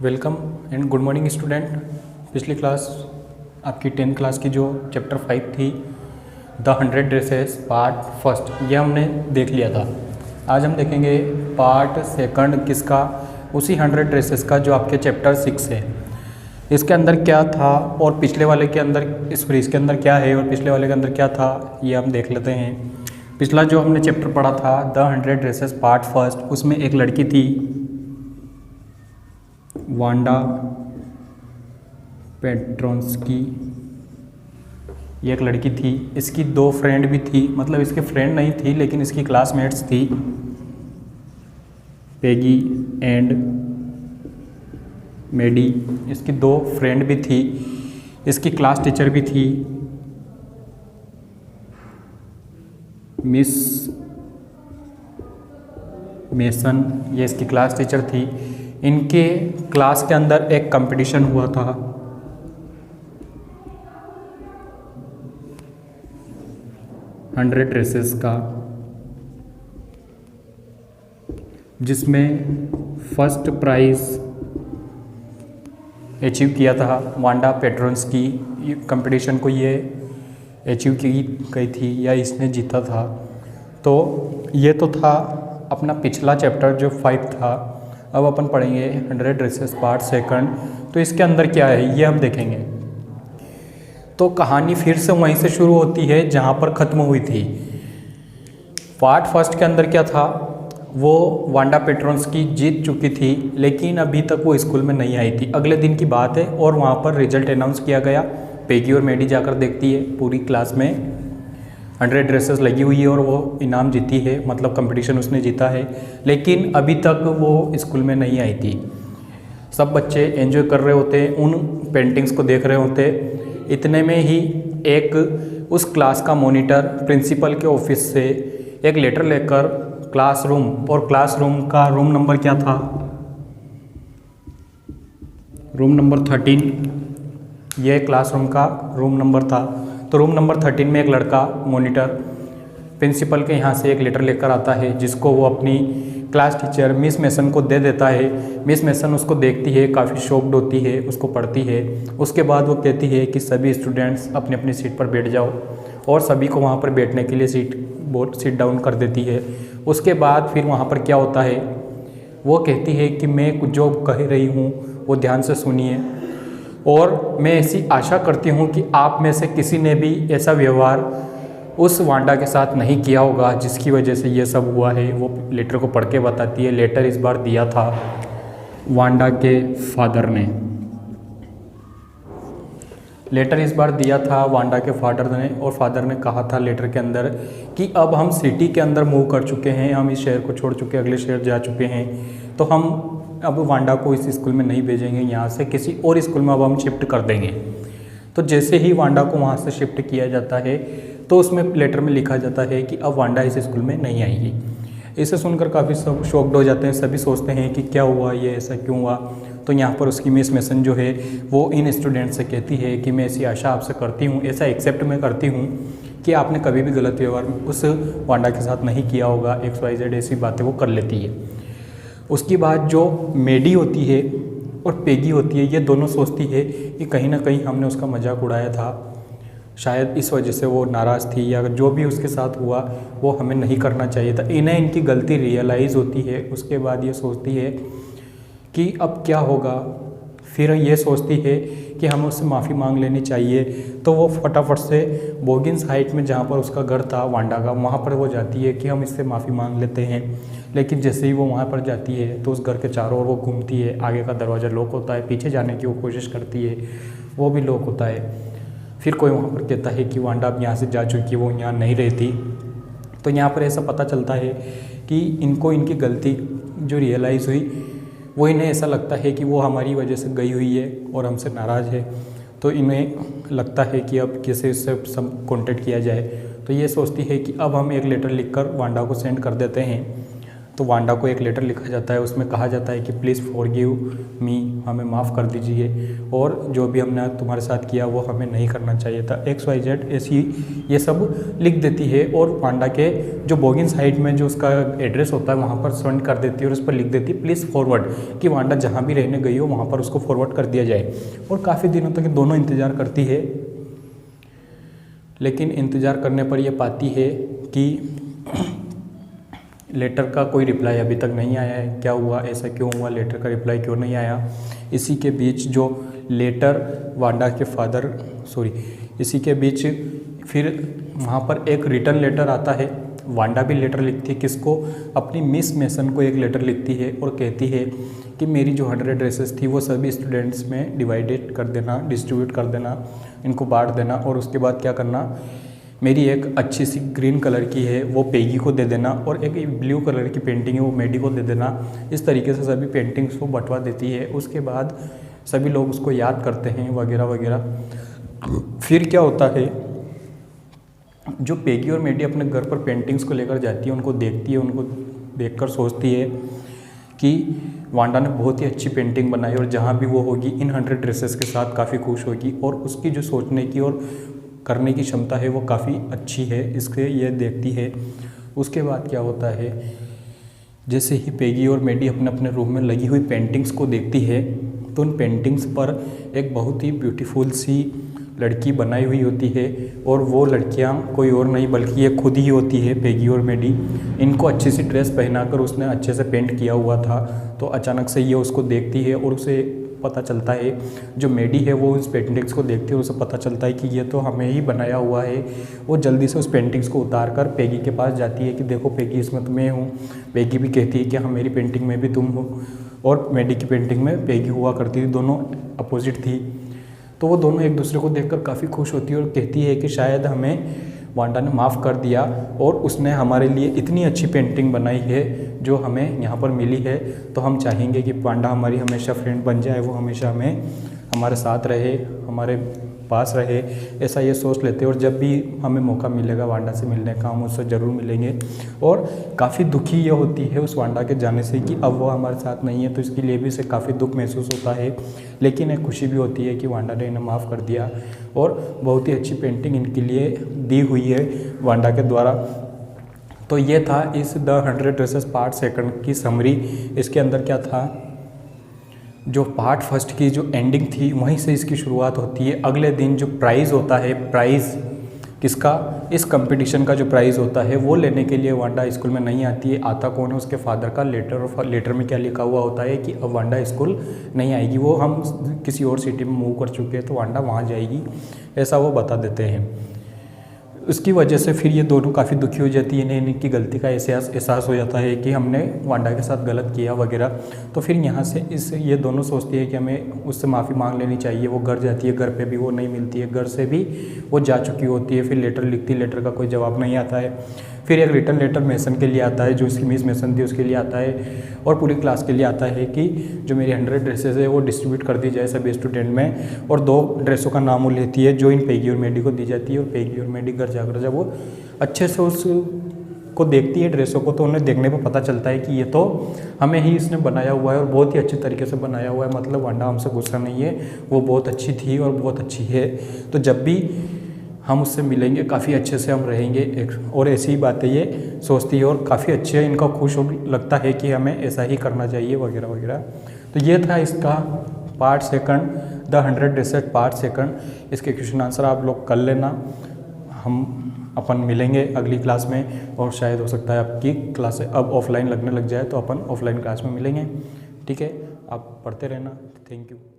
Welcome and good morning student. पिछली class आपकी 10th class की जो चैप्टर 5 थी द 100 ड्रेसेस पार्ट फर्स्ट, ये हमने देख लिया था। आज हम देखेंगे पार्ट सेकंड किसका, उसी 100 ड्रेसेस का जो आपके चैप्टर 6 है। इसके अंदर क्या था और पिछले वाले के अंदर इसके अंदर क्या है और पिछले वाले के अंदर क्या था, ये हम देख लेते हैं। पिछला जो हमने चैप्टर पढ़ा था द 100 ड्रेसेस पार्ट फर्स्ट, उसमें एक लड़की थी वांडा पेट्रोंस्की, ये एक लड़की थी। इसकी दो फ्रेंड भी थी, मतलब इसके फ्रेंड नहीं थी लेकिन इसकी क्लासमेट्स थी, पेगी एंड मेडी। इसकी दो फ्रेंड भी थी, इसकी क्लास टीचर भी थी मिस मेसन, ये इसकी क्लास टीचर थी। इनके क्लास के अंदर एक कंपटीशन हुआ था हंड्रेड ड्रेसेस का, जिसमें फर्स्ट प्राइज अचीव किया था वांडा पेट्रोंस्की। कंपटीशन को ये अचीव की गई थी या इसने जीता था। तो ये तो था अपना पिछला चैप्टर जो 5 था। अब अपन पढ़ेंगे 100 ड्रेसेस पार्ट सेकंड। तो इसके अंदर क्या है ये हम देखेंगे। तो कहानी फिर से वहीं से शुरू होती है जहाँ पर ख़त्म हुई थी। पार्ट फर्स्ट के अंदर क्या था, वो वांडा पेट्रोंस्की जीत चुकी थी लेकिन अभी तक वो स्कूल में नहीं आई थी। अगले दिन की बात है और वहाँ पर रिजल्ट अनाउंस किया गया। पेगी और मेडी जाकर देखती है पूरी क्लास में 100 ड्रेसेस लगी हुई है और वो इनाम जीती है, मतलब कंपटीशन उसने जीता है, लेकिन अभी तक वो स्कूल में नहीं आई थी। सब बच्चे एंजॉय कर रहे होते, उन पेंटिंग्स को देख रहे होते। इतने में ही एक उस क्लास का मॉनिटर प्रिंसिपल के ऑफिस से एक लेटर लेकर क्लासरूम, और क्लासरूम का रूम नंबर क्या था, रूम नंबर 13, ये क्लासरूम का रूम नंबर था। तो रूम नंबर 13 में एक लड़का मॉनिटर प्रिंसिपल के यहाँ से एक लेटर लेकर आता है, जिसको वो अपनी क्लास टीचर मिस मेसन को दे देता है। मिस मेसन उसको देखती है, काफ़ी शॉक्ड होती है, उसको पढ़ती है। उसके बाद वो कहती है कि सभी स्टूडेंट्स अपनी अपनी सीट पर बैठ जाओ, और सभी को वहाँ पर बैठने के लिए सीट डाउन कर देती है। उसके बाद फिर वहाँ पर क्या होता है, वो कहती है कि मैं जो कह रही हूँ वो ध्यान से सुनिए, और मैं ऐसी आशा करती हूँ कि आप में से किसी ने भी ऐसा व्यवहार उस वांडा के साथ नहीं किया होगा जिसकी वजह से ये सब हुआ है। वो लेटर को पढ़ के बताती है। लेटर इस बार दिया था वांडा के फादर ने, लेटर इस बार दिया था वांडा के फादर ने, और फादर ने कहा था लेटर के अंदर कि अब हम सिटी के अंदर मूव कर चुके हैं, हम इस शहर को छोड़ चुके, अगले शहर जा चुके हैं, तो हम अब वांडा को इस स्कूल में नहीं भेजेंगे, यहाँ से किसी और स्कूल में अब हम शिफ्ट कर देंगे। तो जैसे ही वांडा को वहाँ से शिफ्ट किया जाता है तो उसमें लेटर में लिखा जाता है कि अब वांडा इस स्कूल में नहीं आएगी। इसे सुनकर काफ़ी सब शॉक्ड हो जाते हैं, सभी सोचते हैं कि क्या हुआ, ये ऐसा क्यों हुआ। तो यहाँ पर उसकी मिस मेसन जो है वो इन स्टूडेंट से कहती है कि मैं ऐसी आशा आपसे करती हूँ, ऐसा एक्सेप्ट मैं करती हूँ कि आपने कभी भी गलत व्यवहार उस वांडा के साथ नहीं किया होगा। XYZ ऐसी बातें वो कर लेती है। उसके बाद जो मेडी होती है और पेगी होती है, ये दोनों सोचती है कि कहीं ना कहीं हमने उसका मजाक उड़ाया था, शायद इस वजह से वो नाराज़ थी, या जो भी उसके साथ हुआ वो हमें नहीं करना चाहिए था। इन्हें इनकी गलती रियलाइज़ होती है। उसके बाद ये सोचती है कि अब क्या होगा। फिर ये सोचती है कि हमें उससे माफ़ी मांग लेनी चाहिए। तो वो फटाफट से बोगिन्स हाइट में जहाँ पर उसका घर था वांडा का, वहाँ पर वो जाती है कि हम इससे माफ़ी मांग लेते हैं। लेकिन जैसे ही वो वहाँ पर जाती है तो उस घर के चारों ओर वो घूमती है। आगे का दरवाज़ा लॉक होता है, पीछे जाने की वो कोशिश करती है, वो भी लॉक होता है। फिर कोई वहाँ पर कहता है कि वांडा अब यहाँ से जा चुकी है, वो यहाँ नहीं रहती। तो यहाँ पर ऐसा पता चलता है कि इनको इनकी गलती जो रियलाइज़ हुई, वो इन्हें ऐसा लगता है कि वो हमारी वजह से गई हुई है और हमसे नाराज़ है। तो इन्हें लगता है कि अब किसी से सब कॉन्टेक्ट किया जाए। तो ये सोचती है कि अब हम एक लेटर लिखकर वांडा को सेंड कर देते हैं तो वांडा को एक लेटर लिखा जाता है, उसमें कहा जाता है कि प्लीज़ फॉरगिव मी, हमें माफ़ कर दीजिए, और जो भी हमने तुम्हारे साथ किया वो हमें नहीं करना चाहिए था, XYZ ऐसी ये सब लिख देती है। और वांडा के जो बोगिन साइड में जो उसका एड्रेस होता है वहाँ पर सेंड कर देती है और उस पर लिख देती है प्लीज़ फॉरवर्ड, कि वांडा जहाँ भी रहने गई हो वहाँ पर उसको फॉरवर्ड कर दिया जाए। और काफ़ी दिनों तक दोनों इंतज़ार करती है, लेकिन इंतज़ार करने पर यह पाती है कि लेटर का कोई रिप्लाई अभी तक नहीं आया है। क्या हुआ, ऐसा क्यों हुआ, लेटर का रिप्लाई क्यों नहीं आया। इसी के बीच जो लेटर वांडा के फादर इसी के बीच फिर वहाँ पर एक रिटर्न लेटर आता है। वांडा भी लेटर लिखती है, किसको, अपनी मिस मेसन को एक लेटर लिखती है और कहती है कि मेरी जो 100 ड्रेसेस थी वो सभी स्टूडेंट्स में डिवाइडेड कर देना, डिस्ट्रीब्यूट कर देना, इनको बांट देना, और उसके बाद क्या करना, मेरी एक अच्छी सी ग्रीन कलर की है वो पेगी को दे देना, और एक ब्लू कलर की पेंटिंग है वो मेडी को दे देना। इस तरीके से सभी पेंटिंग्स को बंटवा देती है। उसके बाद सभी लोग उसको याद करते हैं वगैरह वगैरह। फिर क्या होता है, जो पेगी और मेडी अपने घर पर पेंटिंग्स को लेकर जाती है, उनको देखती है, उनको देखकर सोचती है कि वांडा ने बहुत ही अच्छी पेंटिंग बनाई और जहाँ भी वो होगी इन 100 ड्रेसेस के साथ काफ़ी खुश होगी, और उसकी जो सोचने की और करने की क्षमता है वो काफ़ी अच्छी है, इसके ये देखती है। उसके बाद क्या होता है, जैसे ही पेगी और मेडी अपने अपने रूम में लगी हुई पेंटिंग्स को देखती है तो उन पेंटिंग्स पर एक बहुत ही ब्यूटीफुल सी लड़की बनाई हुई होती है, और वो लड़कियां कोई और नहीं बल्कि ये खुद ही होती है, पेगी और मेडी। इनको अच्छी सी ड्रेस पहनाकर उसने अच्छे से पेंट किया हुआ था। तो अचानक से ये उसको देखती है और उसे पता चलता है, जो मेडी है वो उस पेंटिंग्स को देखती है, उसे पता चलता है कि ये तो हमें ही बनाया हुआ है। वो जल्दी से उस पेंटिंग्स को उतार कर पेगी के पास जाती है कि देखो पेगी, इसमें तो मैं हूँ। पेगी भी कहती है कि हाँ, मेरी पेंटिंग में भी तुम हो, और मेडी की पेंटिंग में पेगी हुआ करती थी, दोनों अपोजिट थी। तो वो दोनों एक दूसरे को देखकर काफ़ी खुश होती है और कहती है कि शायद हमें वांडा ने माफ़ कर दिया और उसने हमारे लिए इतनी अच्छी पेंटिंग बनाई है जो हमें यहाँ पर मिली है। तो हम चाहेंगे कि वांडा हमारी हमेशा फ्रेंड बन जाए, वो हमेशा हमारे साथ रहे, हमारे पास रहे, ऐसा ये सोच लेते हैं। और जब भी हमें मौका मिलेगा वांडा से मिलने का, हम उससे ज़रूर मिलेंगे। और काफ़ी दुखी ये होती है उस वांडा के जाने से कि अब वो हमारे साथ नहीं है, तो इसके लिए भी इसे काफ़ी दुख महसूस होता है। लेकिन एक खुशी भी होती है कि वांडा ने इन्हें माफ़ कर दिया, और बहुत ही अच्छी पेंटिंग इनके लिए दी हुई है वांडा के द्वारा। तो ये था इस द 100 ड्रेसेस पार्ट सेकंड की समरी। इसके अंदर क्या था, जो पार्ट फर्स्ट की जो एंडिंग थी वहीं से इसकी शुरुआत होती है। अगले दिन जो प्राइज़ होता है, प्राइज़ किसका, इस कंपटीशन का जो प्राइज़ होता है वो लेने के लिए वांडा स्कूल में नहीं आती है। आता कौन है, उसके फादर का लेटर, और लेटर में क्या लिखा हुआ होता है कि अब वांडा स्कूल नहीं आएगी, वो हम किसी और सिटी में मूव कर चुके हैं तो वांडा वहाँ जाएगी, ऐसा वो बता देते हैं। उसकी वजह से फिर ये दोनों काफ़ी दुखी हो जाती है, इन्हें इनकी गलती का एहसास हो जाता है कि हमने वांडा के साथ गलत किया वगैरह। तो फिर यहाँ से ये दोनों सोचती है कि हमें उससे माफ़ी मांग लेनी चाहिए। वो घर जाती है, घर पे भी वो नहीं मिलती है, घर से भी वो जा चुकी होती है। फिर लेटर लिखती है, लेटर का कोई जवाब नहीं आता है। फिर एक रिटर्न लेटर मेसन के लिए आता है, जो उसकी मिस मेसन थी उसके लिए आता है, और पूरी क्लास के लिए आता है कि जो मेरी 100 ड्रेसेस है वो डिस्ट्रीब्यूट कर दी जाए सभी स्टूडेंट में। और 2 ड्रेसों का नाम वो लेती है जो इन पेगी और मेडी को दी जाती है। और पेगी और मेडी घर जाकर जब वो अच्छे से उसको देखती है ड्रेसों को, तो उन्हें देखने पर पता चलता है कि ये तो हमें ही इसने बनाया हुआ है और बहुत ही अच्छे तरीके से बनाया हुआ है। मतलब वांडा हमसे गुस्सा नहीं है, वो बहुत अच्छी थी और बहुत अच्छी है। तो जब भी हम उससे मिलेंगे काफ़ी अच्छे से हम रहेंगे, और ऐसी ही बातें ये सोचती है और काफ़ी अच्छे इनका खुश लगता है कि हमें ऐसा ही करना चाहिए वगैरह वगैरह। तो ये था इसका part second, the 100 dresses part second. इसके क्वेश्चन आंसर आप लोग कर लेना। हम अपन मिलेंगे अगली क्लास में, और शायद हो सकता है आपकी क्लास अब ऑफलाइन लगने लग जाए तो अपन ऑफलाइन क्लास में मिलेंगे। ठीक है, आप पढ़ते रहना। Thank you.